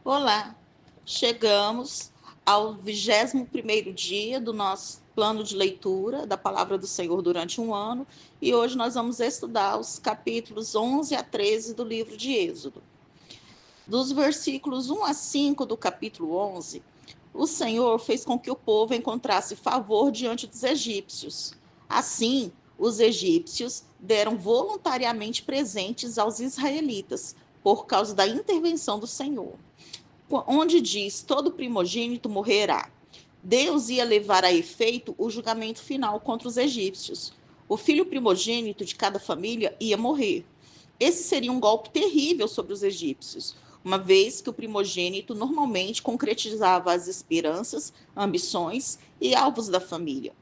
Olá, chegamos ao 21º dia do nosso plano de leitura da Palavra do Senhor durante um ano e hoje nós vamos estudar os capítulos 11 a 13 do livro de Êxodo. Dos versículos 1 a 5 do capítulo 11, o Senhor fez com que o povo encontrasse favor diante dos egípcios. Assim, os egípcios deram voluntariamente presentes aos israelitas por causa da intervenção do Senhor, onde diz: todo primogênito morrerá. Deus ia levar a efeito o julgamento final contra os egípcios. O filho primogênito de cada família ia morrer. Esse seria um golpe terrível sobre os egípcios, uma vez que o primogênito normalmente concretizava as esperanças, ambições e alvos da família.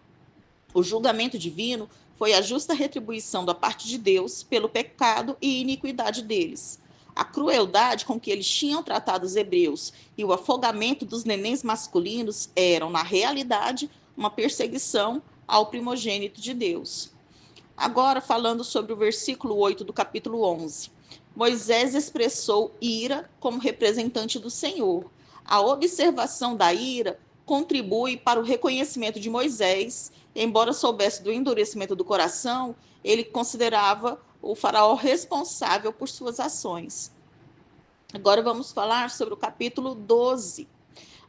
O julgamento divino foi a justa retribuição da parte de Deus pelo pecado e iniquidade deles. A crueldade com que eles tinham tratado os hebreus e o afogamento dos nenéns masculinos eram, na realidade, uma perseguição ao primogênito de Deus. Agora, falando sobre o versículo 8 do capítulo 11. Moisés expressou ira como representante do Senhor. A observação da ira contribui para o reconhecimento de Moisés. Embora soubesse do endurecimento do coração, ele considerava o faraó responsável por suas ações. Agora vamos falar sobre o capítulo 12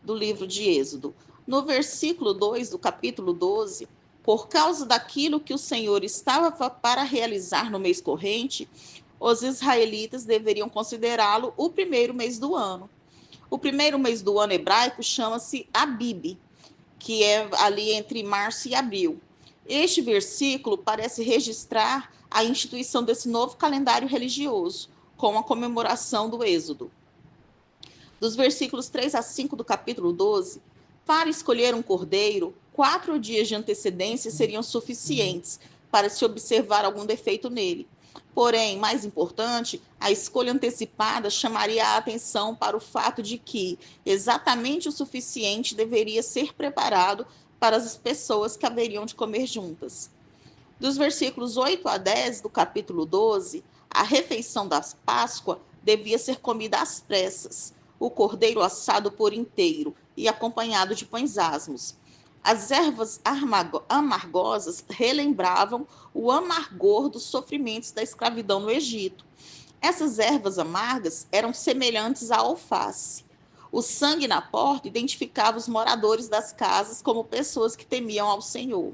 do livro de Êxodo. No versículo 2 do capítulo 12, por causa daquilo que o Senhor estava para realizar no mês corrente, os israelitas deveriam considerá-lo o primeiro mês do ano. O primeiro mês do ano hebraico chama-se Abib, que é ali entre março e abril. Este versículo parece registrar a instituição desse novo calendário religioso, com a comemoração do Êxodo. Dos versículos 3 a 5 do capítulo 12, para escolher um cordeiro, 4 dias de antecedência seriam suficientes para se observar algum defeito nele. Porém, mais importante, a escolha antecipada chamaria a atenção para o fato de que exatamente o suficiente deveria ser preparado para as pessoas que haveriam de comer juntas. Dos versículos 8 a 10 do capítulo 12, a refeição da Páscoa devia ser comida às pressas, o cordeiro assado por inteiro e acompanhado de pães asmos. As ervas amargosas relembravam o amargor dos sofrimentos da escravidão no Egito. Essas ervas amargas eram semelhantes à alface. O sangue na porta identificava os moradores das casas como pessoas que temiam ao Senhor.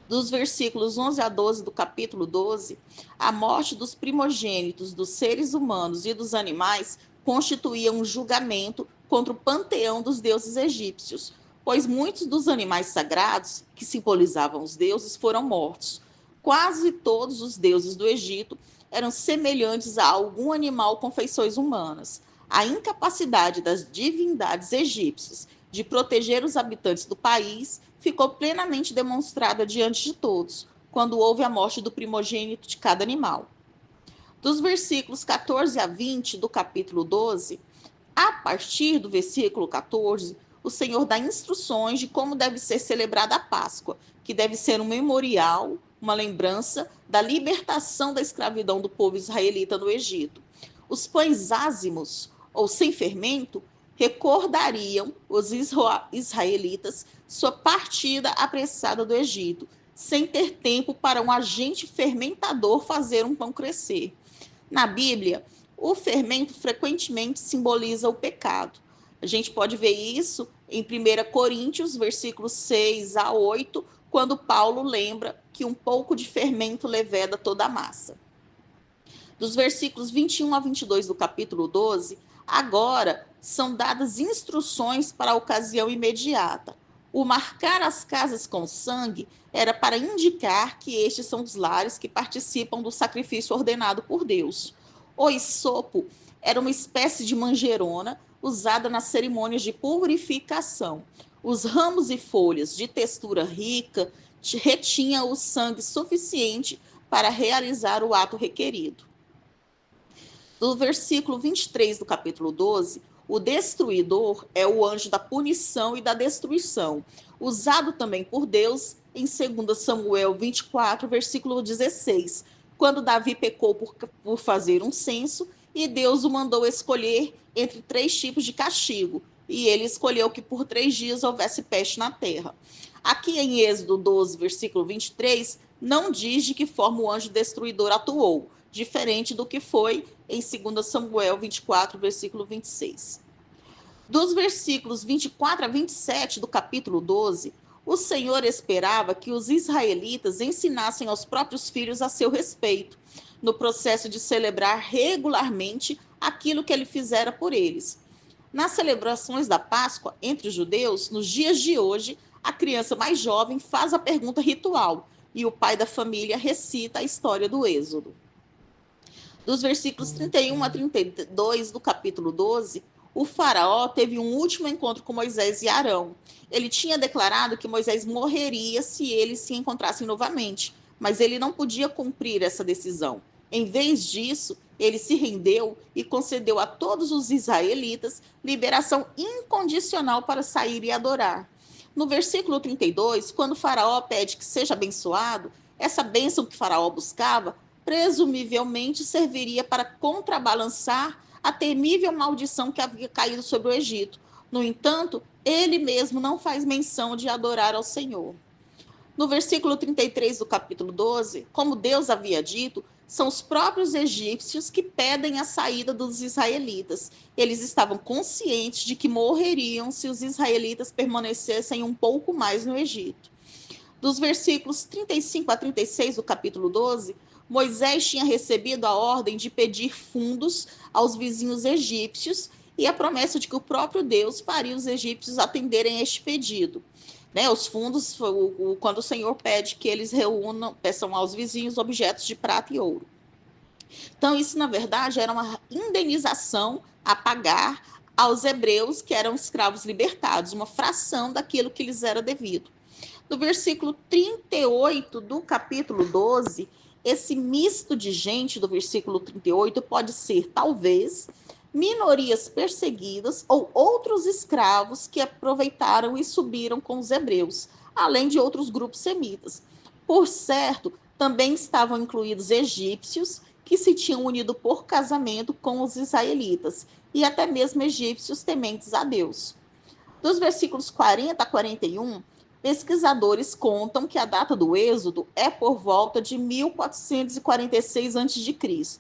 Dos versículos 11 a 12 do capítulo 12, a morte dos primogênitos dos seres humanos e dos animais constituía um julgamento contra o panteão dos deuses egípcios, pois muitos dos animais sagrados, que simbolizavam os deuses, foram mortos. Quase todos os deuses do Egito eram semelhantes a algum animal com feições humanas. A incapacidade das divindades egípcias de proteger os habitantes do país ficou plenamente demonstrada diante de todos, quando houve a morte do primogênito de cada animal. Dos versículos 14 a 20 do capítulo 12, a partir do versículo 14, o Senhor dá instruções de como deve ser celebrada a Páscoa, que deve ser um memorial, uma lembrança da libertação da escravidão do povo israelita no Egito. Os pães ázimos, ou sem fermento, recordariam os israelitas sua partida apressada do Egito, sem ter tempo para um agente fermentador fazer um pão crescer. Na Bíblia, o fermento frequentemente simboliza o pecado. A gente pode ver isso em 1 Coríntios, versículos 6 a 8, quando Paulo lembra que um pouco de fermento leveda toda a massa. Dos versículos 21 a 22 do capítulo 12, agora são dadas instruções para a ocasião imediata. O marcar as casas com sangue era para indicar que estes são os lares que participam do sacrifício ordenado por Deus. O hisopo era uma espécie de manjerona usada nas cerimônias de purificação. Os ramos e folhas de textura rica retinham o sangue suficiente para realizar o ato requerido. Do versículo 23 do capítulo 12, o destruidor é o anjo da punição e da destruição, usado também por Deus em 2 Samuel 24, versículo 16, quando Davi pecou por fazer um censo e Deus o mandou escolher entre 3 tipos de castigo. E ele escolheu que por 3 dias houvesse peste na terra. Aqui em Êxodo 12, versículo 23, não diz de que forma o anjo destruidor atuou, diferente do que foi em 2 Samuel 24, versículo 26. Dos versículos 24 a 27 do capítulo 12, o Senhor esperava que os israelitas ensinassem aos próprios filhos a seu respeito, no processo de celebrar regularmente aquilo que ele fizera por eles. Nas celebrações da Páscoa, entre os judeus, nos dias de hoje, a criança mais jovem faz a pergunta ritual e o pai da família recita a história do Êxodo. Dos versículos 31 a 32 do capítulo 12, o faraó teve um último encontro com Moisés e Arão. Ele tinha declarado que Moisés morreria se eles se encontrassem novamente, mas ele não podia cumprir essa decisão. Em vez disso, ele se rendeu e concedeu a todos os israelitas liberação incondicional para sair e adorar. No versículo 32, quando o faraó pede que seja abençoado, essa bênção que o faraó buscava presumivelmente serviria para contrabalançar a temível maldição que havia caído sobre o Egito. No entanto, ele mesmo não faz menção de adorar ao Senhor. No versículo 33 do capítulo 12, como Deus havia dito, são os próprios egípcios que pedem a saída dos israelitas. Eles estavam conscientes de que morreriam se os israelitas permanecessem um pouco mais no Egito. Dos versículos 35 a 36 do capítulo 12, Moisés tinha recebido a ordem de pedir fundos aos vizinhos egípcios e a promessa de que o próprio Deus faria os egípcios atenderem a este pedido. Os fundos, quando o Senhor pede que eles peçam aos vizinhos objetos de prata e ouro. Então, isso, na verdade, era uma indenização a pagar aos hebreus que eram escravos libertados, uma fração daquilo que lhes era devido. No versículo 38 do capítulo 12, esse misto de gente do versículo 38 pode ser, talvez, minorias perseguidas ou outros escravos que aproveitaram e subiram com os hebreus, além de outros grupos semitas. Por certo, também estavam incluídos egípcios que se tinham unido por casamento com os israelitas, e até mesmo egípcios tementes a Deus. Dos versículos 40 a 41, pesquisadores contam que a data do Êxodo é por volta de 1446 a.C.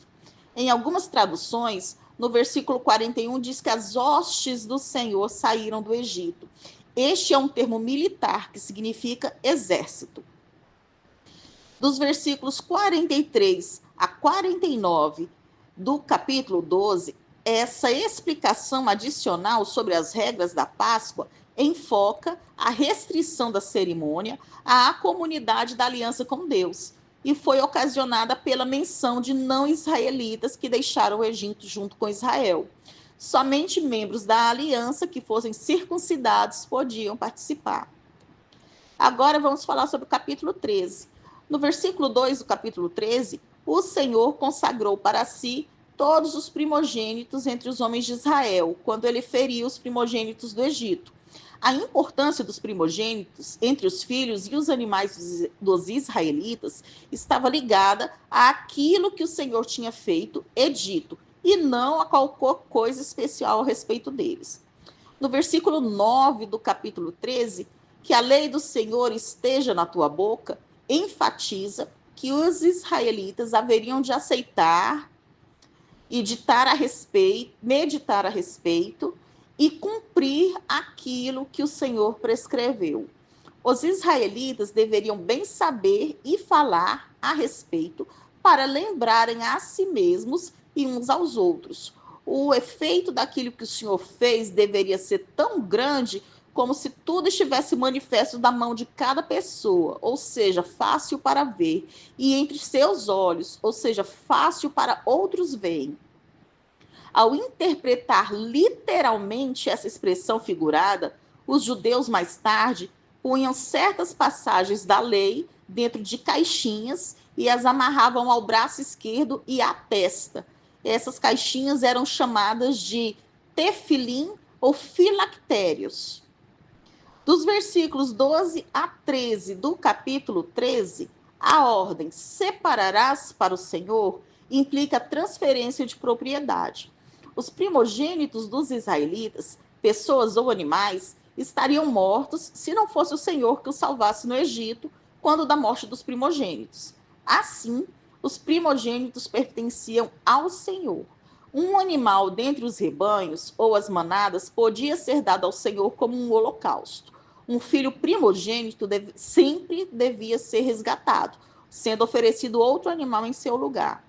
Em algumas traduções, no versículo 41 diz que as hostes do Senhor saíram do Egito. Este é um termo militar que significa exército. Dos versículos 43 a 49 do capítulo 12, essa explicação adicional sobre as regras da Páscoa enfoca a restrição da cerimônia à comunidade da aliança com Deus e foi ocasionada pela menção de não-israelitas que deixaram o Egito junto com Israel. Somente membros da aliança que fossem circuncidados podiam participar. Agora vamos falar sobre o capítulo 13. No versículo 2 do capítulo 13, o Senhor consagrou para si todos os primogênitos entre os homens de Israel, quando ele feriu os primogênitos do Egito. A importância dos primogênitos entre os filhos e os animais dos israelitas estava ligada àquilo que o Senhor tinha feito e dito, e não a qualquer coisa especial a respeito deles. No versículo 9 do capítulo 13, que a lei do Senhor esteja na tua boca, enfatiza que os israelitas haveriam de aceitar e meditar a respeito e cumprir aquilo que o Senhor prescreveu. Os israelitas deveriam bem saber e falar a respeito para lembrarem a si mesmos e uns aos outros. O efeito daquilo que o Senhor fez deveria ser tão grande como se tudo estivesse manifesto da mão de cada pessoa, ou seja, fácil para ver, e entre seus olhos, ou seja, fácil para outros verem. Ao interpretar literalmente essa expressão figurada, os judeus mais tarde punham certas passagens da lei dentro de caixinhas e as amarravam ao braço esquerdo e à testa. Essas caixinhas eram chamadas de tefilim ou filactérios. Dos versículos 12 a 13 do capítulo 13, a ordem separarás para o Senhor implica a transferência de propriedade. Os primogênitos dos israelitas, pessoas ou animais, estariam mortos se não fosse o Senhor que os salvasse no Egito, quando da morte dos primogênitos. Assim, os primogênitos pertenciam ao Senhor. Um animal dentre os rebanhos ou as manadas podia ser dado ao Senhor como um holocausto. Um filho primogênito sempre devia ser resgatado, sendo oferecido outro animal em seu lugar.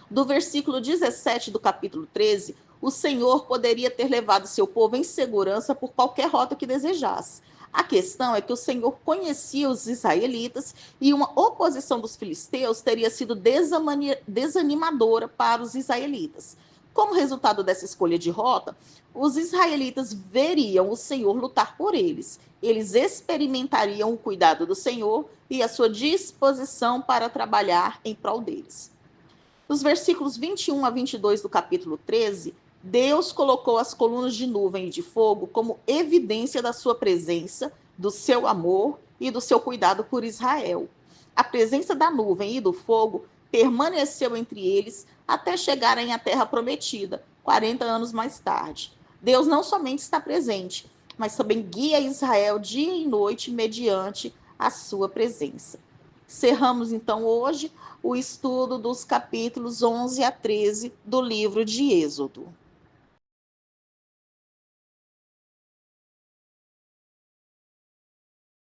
Do versículo 17 do capítulo 13, o Senhor poderia ter levado seu povo em segurança por qualquer rota que desejasse. A questão é que o Senhor conhecia os israelitas e uma oposição dos filisteus teria sido desanimadora para os israelitas. Como resultado dessa escolha de rota, os israelitas veriam o Senhor lutar por eles. Eles experimentariam o cuidado do Senhor e a sua disposição para trabalhar em prol deles. Nos versículos 21 a 22 do capítulo 13, Deus colocou as colunas de nuvem e de fogo como evidência da sua presença, do seu amor e do seu cuidado por Israel. A presença da nuvem e do fogo permaneceu entre eles até chegarem à terra prometida, 40 anos mais tarde. Deus não somente está presente, mas também guia Israel dia e noite mediante a sua presença. Cerramos então hoje o estudo dos capítulos 11 a 13 do livro de Êxodo.